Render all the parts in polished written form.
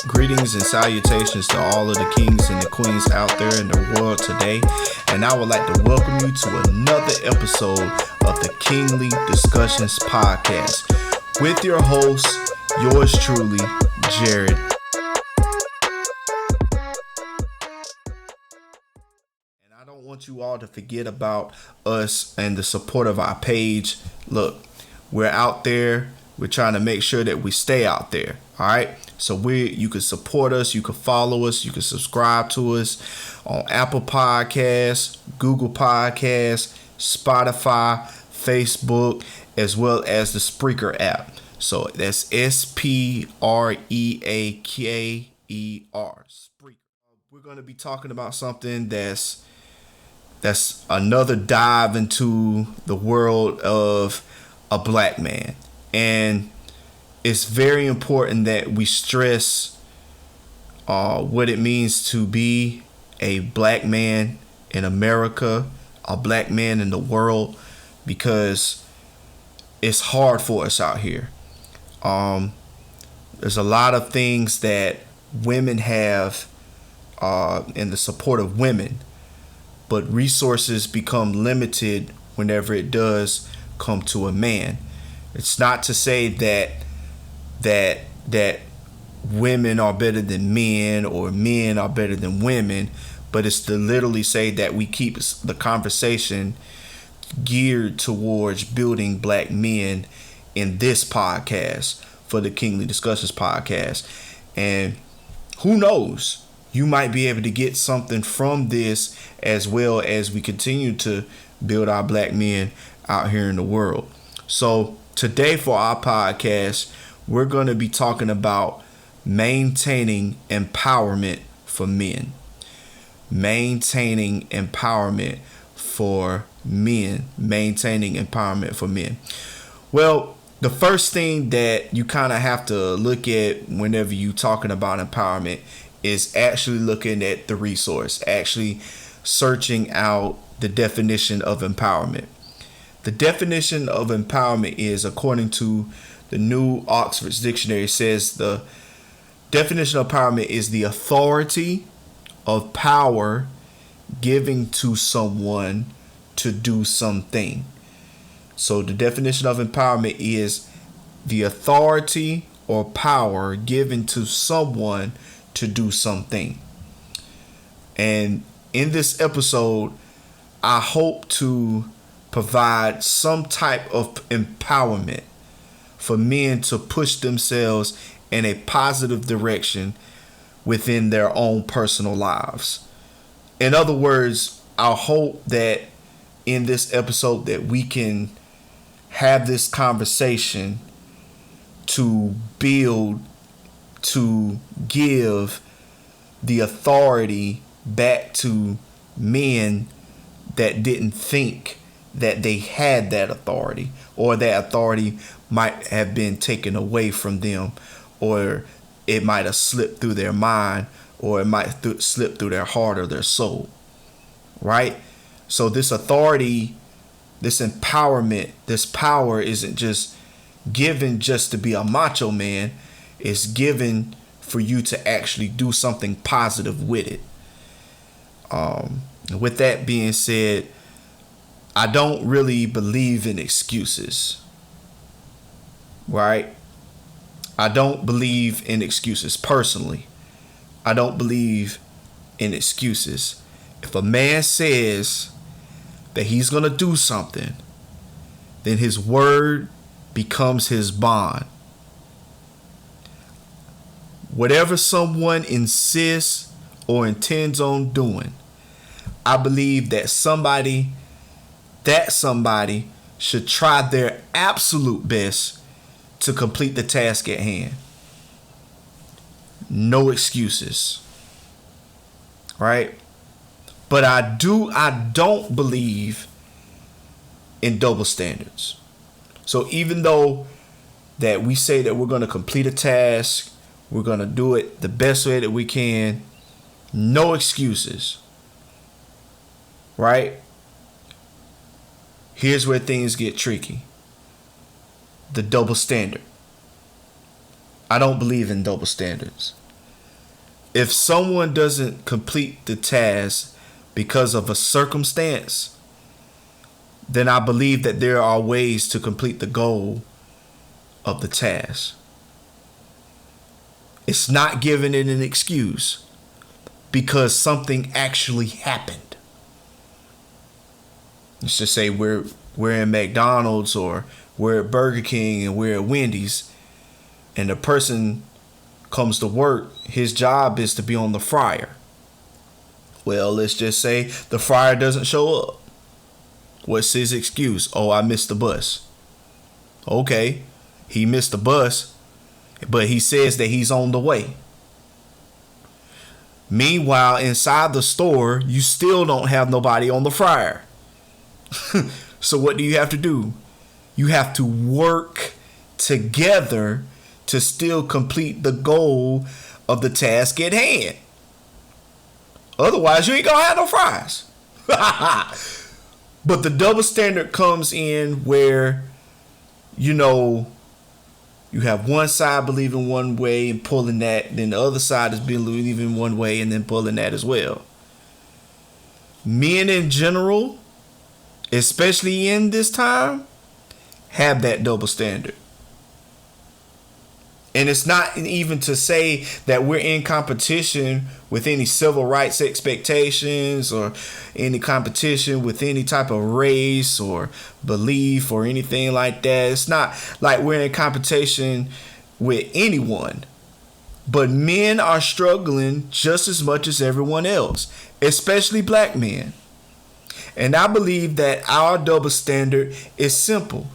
Greetings and salutations to all of the kings and the queens out there in the world today. And I would like to welcome you to another episode of the Kingly Discussions podcast with your host, yours truly, Jared. And I don't want you all to forget about us and the support of our page. Look, we're out there. We're trying to make sure that we stay out there. All right. So you can support us. You can follow us. You can subscribe to us on Apple Podcasts, Google Podcasts, Spotify, Facebook, as well as the Spreaker app. So that's Spreaker. Spreaker. We're going to be talking about something that's another dive into the world of a black man. And it's very important that we stress what it means to be a black man in America, a black man in the world, because it's hard for us out here. There's a lot of things that women have in the support of women, but resources become limited whenever it does come to a man. It's not to say that women are better than men or men are better than women, but it's to literally say that we keep the conversation geared towards building black men in this podcast for the Kingly Discussions podcast. And who knows, you might be able to get something from this as well as we continue to build our black men out here in the world. So today for our podcast, we're going to be talking about maintaining empowerment for men. Maintaining empowerment for men. Maintaining empowerment for men. Well, the first thing that you kind of have to look at whenever you're talking about empowerment is actually looking at the resource, actually searching out the definition of empowerment. The definition of empowerment is, according to the New Oxford Dictionary, says the definition of empowerment is the authority of power giving to someone to do something. So the definition of empowerment is the authority or power given to someone to do something. And in this episode, I hope to provide some type of empowerment for men to push themselves in a positive direction within their own personal lives. In other words, I hope that in this episode that we can have this conversation to build, to give the authority back to men that didn't think that they had that authority, or that authority might have been taken away from them, or it might have slipped through their mind, or it might slip through their heart or their soul, right? So this authority, this empowerment, this power isn't just given just to be a macho man. It's given for you to actually do something positive with it. With that being said, I don't really believe in excuses, right? I don't believe in excuses personally. I don't believe in excuses. If a man says that he's going to do something, then his word becomes his bond. Whatever someone insists or intends on doing, I believe that somebody should try their absolute best to complete the task at hand. No excuses. Right? But I don't believe in double standards. So even though that we say that we're going to complete a task, we're going to do it the best way that we can, no excuses. Right? Here's where things get tricky. the double standard. I don't believe in double standards. If someone doesn't complete the task because of a circumstance, then I believe that there are ways to complete the goal of the task. It's not giving it an excuse because something actually happened. Let's just say we're in McDonald's or we're at Burger King and we're at Wendy's, and the person comes to work, his job is to be on the fryer. Well, let's just say the fryer doesn't show up. What's his excuse? Oh, I missed the bus. Okay, he missed the bus, but he says that he's on the way. Meanwhile, inside the store, you still don't have nobody on the fryer. So what do you have to do? You have to work together to still complete the goal of the task at hand. Otherwise, you ain't gonna have no fries. But the double standard comes in where, you have one side believing one way and pulling that, then the other side is believing one way and then pulling that as well. Men in general, especially in this time, have that double standard. And it's not even to say that we're in competition with any civil rights expectations or any competition with any type of race or belief or anything like that. It's not like we're in competition with anyone. But men are struggling just as much as everyone else, especially black men. And I believe that our double standard is simple.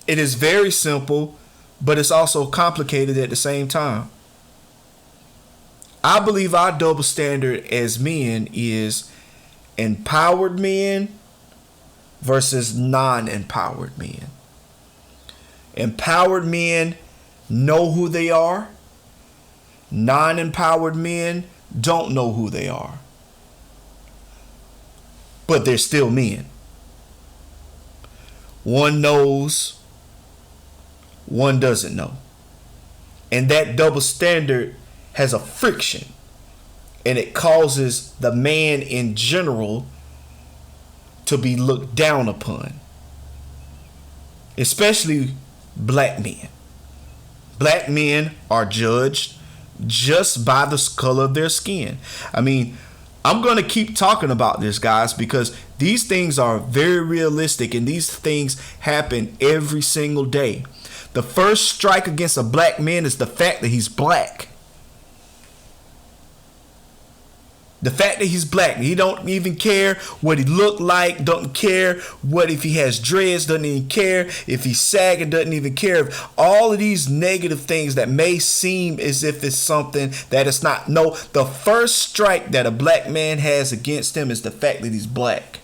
It is very simple, but it's also complicated at the same time. I believe our double standard as men is empowered men versus non-empowered men. Empowered men know who they are. Non-empowered men don't know who they are. But they're still men. One knows, one doesn't know. And that double standard has a friction, and it causes the man in general to be looked down upon, especially black men. Black men are judged just by the color of their skin. I mean, I'm going to keep talking about this, guys, because these things are very realistic and these things happen every single day. The first strike against a black man is the fact that he's black. The fact that he's black. He don't even care what he look like. Doesn't care what if he has dreads. Doesn't even care if he's sagging. Doesn't even care if all of these negative things that may seem as if it's something that it's not. No, the first strike that a black man has against him is the fact that he's black.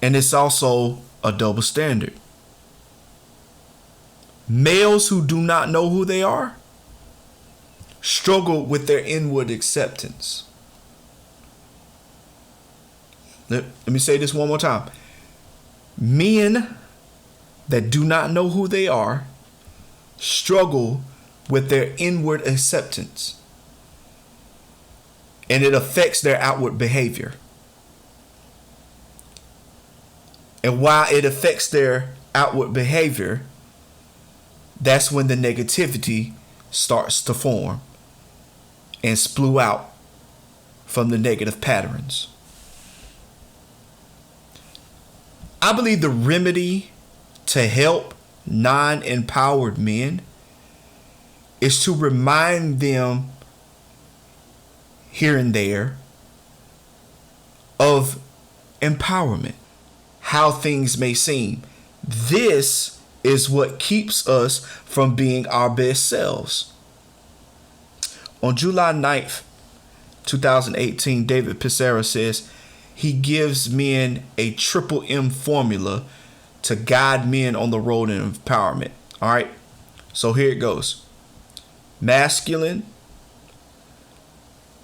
And it's also a double standard. Males who do not know who they are struggle with their inward acceptance. Let me say this one more time. Men that do not know who they are struggle with their inward acceptance. And it affects their outward behavior. And while it affects their outward behavior, that's when the negativity starts to form and splue out from the negative patterns. I believe the remedy to help non-empowered men is to remind them here and there of empowerment. How things may seem. This is what keeps us from being our best selves. On July 9th, 2018, David Pisarra says he gives men a triple M formula to guide men on the road in empowerment. All right, so here it goes. Masculine,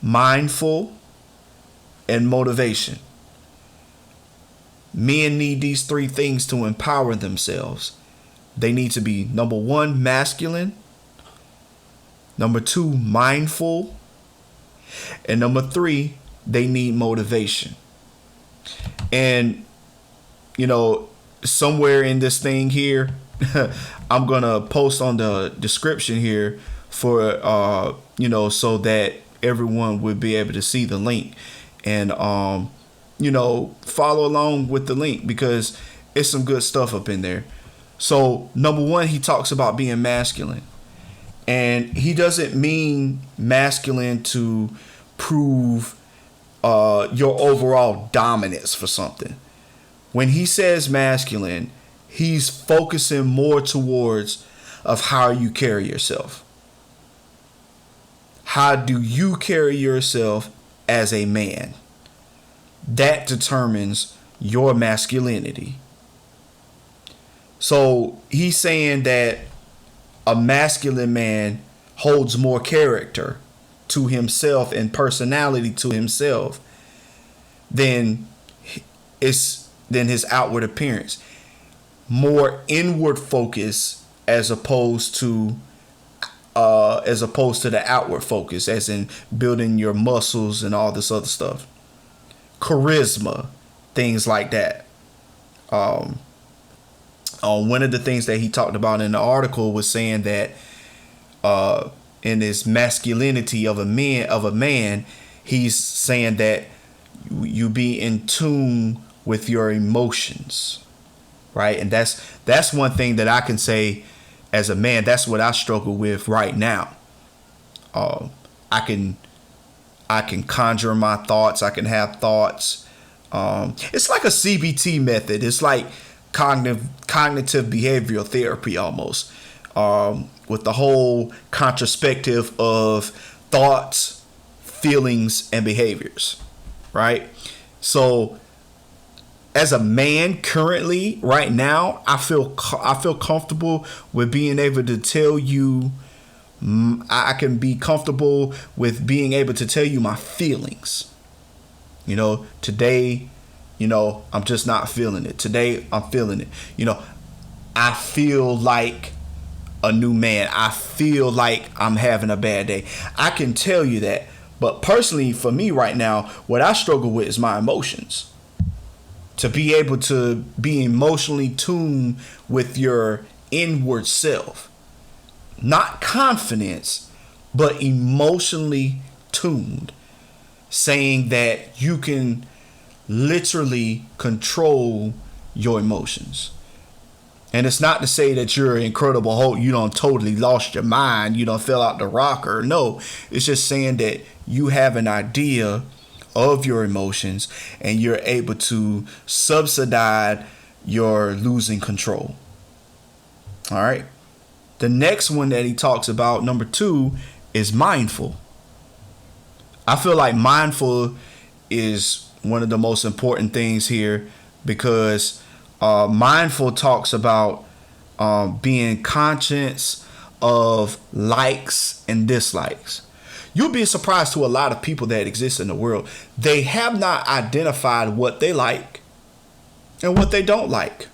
mindful, and motivation. Men need these three things to empower themselves. They need to be, number one, masculine. Number two, mindful. And number three, they need motivation. And, somewhere in this thing here, I'm going to post on the description here for, so that everyone would be able to see the link and, follow along with the link, because it's some good stuff up in there. So number one, he talks about being masculine, and he doesn't mean masculine to prove your overall dominance for something. When he says masculine, he's focusing more towards of how you carry yourself. How do you carry yourself as a man? That determines your masculinity. So he's saying that a masculine man holds more character to himself and personality to himself than his outward appearance. More inward focus as opposed to the outward focus, as in building your muscles and all this other stuff. Charisma, things like that. One of the things that he talked about in the article was saying that in his masculinity of a man, he's saying that you be in tune with your emotions, right? And that's one thing that I can say as a man. That's what I struggle with right now. I can conjure my thoughts. I can have thoughts. It's like a CBT method. It's like cognitive behavioral therapy almost, with the whole contraspective of thoughts, feelings, and behaviors, right? So as a man currently right now, I feel comfortable with being able to tell you, I can be comfortable with being able to tell you my feelings. Today, I'm just not feeling it. Today, I'm feeling it. I feel like a new man. I feel like I'm having a bad day. I can tell you that. But personally, for me right now, what I struggle with is my emotions. To be able to be emotionally tuned with your inward self. Not confidence, but emotionally tuned. Saying that you can literally control your emotions. And it's not to say that you're an Incredible Hulk, you don't totally lost your mind, you don't fell out the rocker. No, it's just saying that you have an idea of your emotions and you're able to subsidize your losing control. All right. The next one that he talks about, number 2, is mindful. I feel like mindful is one of the most important things here, because mindful talks about being conscious of likes and dislikes. You'll be surprised to a lot of people that exist in the world. They have not identified what they like and what they don't like.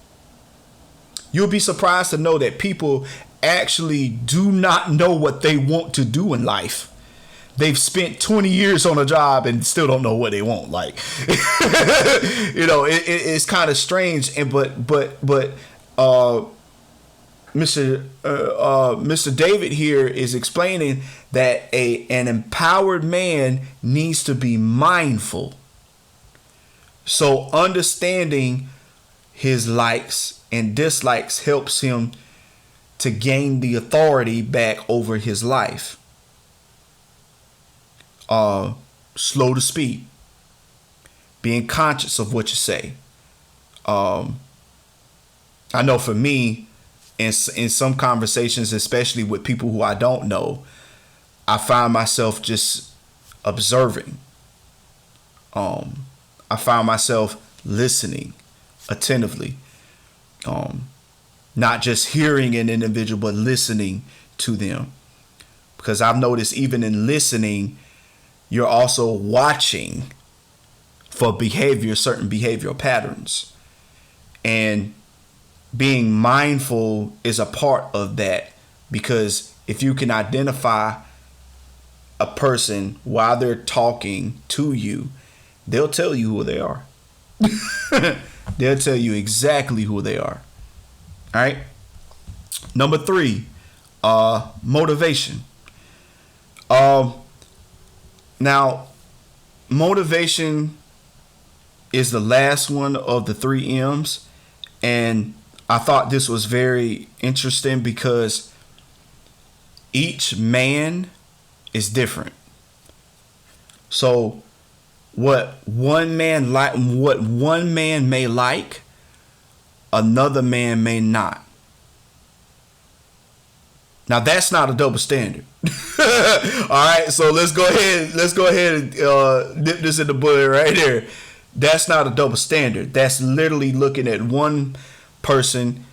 You'll be surprised to know that people actually do not know what they want to do in life. They've spent 20 years on a job and still don't know what they want. Like, it's kind of strange. And but Mr. David here is explaining that an empowered man needs to be mindful. So understanding his likes and dislikes helps him to gain the authority back over his life. Slow to speak. Being conscious of what you say. I know for me, in some conversations, especially with people who I don't know, I find myself just observing. I find myself listening attentively. Not just hearing an individual, but listening to them. Because I've noticed even in listening, you're also watching for certain behavioral patterns. And being mindful is a part of that, because if you can identify a person while they're talking to you, they'll tell you who they are. They'll tell you exactly who they are. All right. Number 3, motivation. Now, motivation is the last one of the 3 M's. And I thought this was very interesting because each man is different. So what one man may like, another man may not. Now that's not a double standard. All right, so let's go ahead and dip this in the bullet right here. That's not a double standard. That's literally looking at one person,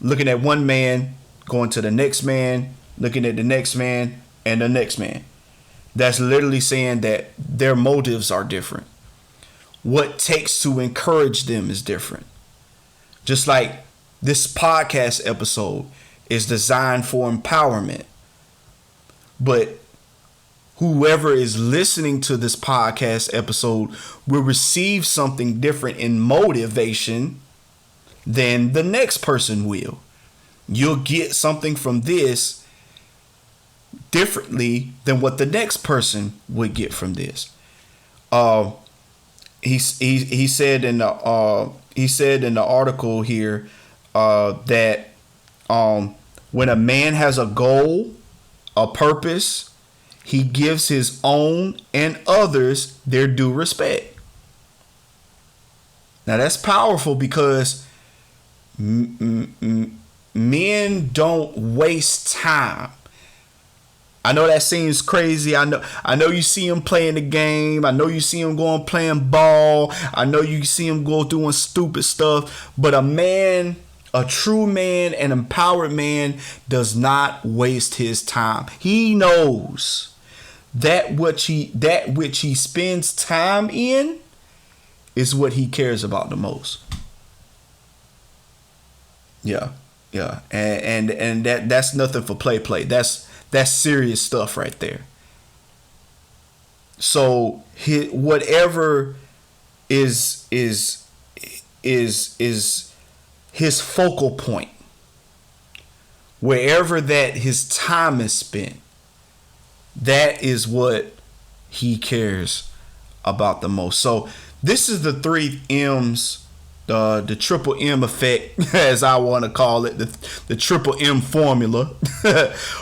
looking at one man, going to the next man, looking at the next man, and the next man. That's literally saying that their motives are different. What takes to encourage them is different. Just like this podcast episode is designed for empowerment. But whoever is listening to this podcast episode will receive something different in motivation than the next person will. You'll get something from this differently than what the next person would get from this. He said in the article here that when a man has a goal, a purpose, he gives his own and others their due respect. Now that's powerful because men don't waste time. I know that seems crazy. I know you see him playing the game. I know you see him going playing ball. I know you see him go doing stupid stuff. But a true man, an empowered man, does not waste his time. He knows that which he spends time in is what he cares about the most. Yeah. And that's nothing for play. That's serious stuff right there. So whatever is his focal point, wherever that his time is spent, that is what he cares about the most. So this is the 3 M's, the triple M effect, as I want to call it, the triple M formula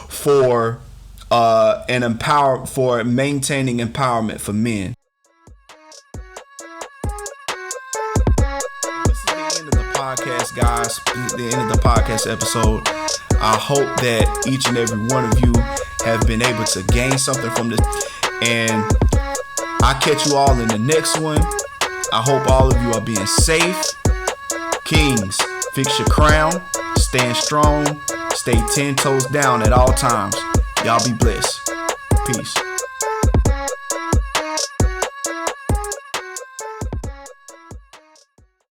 for for maintaining empowerment for men. This is the end of the podcast, guys. The end of the podcast episode. I hope that each and every one of you have been able to gain something from this, and I'll catch you all in the next one. I hope all of you are being safe. Kings, fix your crown, stand strong, stay 10 toes down at all times. Y'all be blessed. Peace.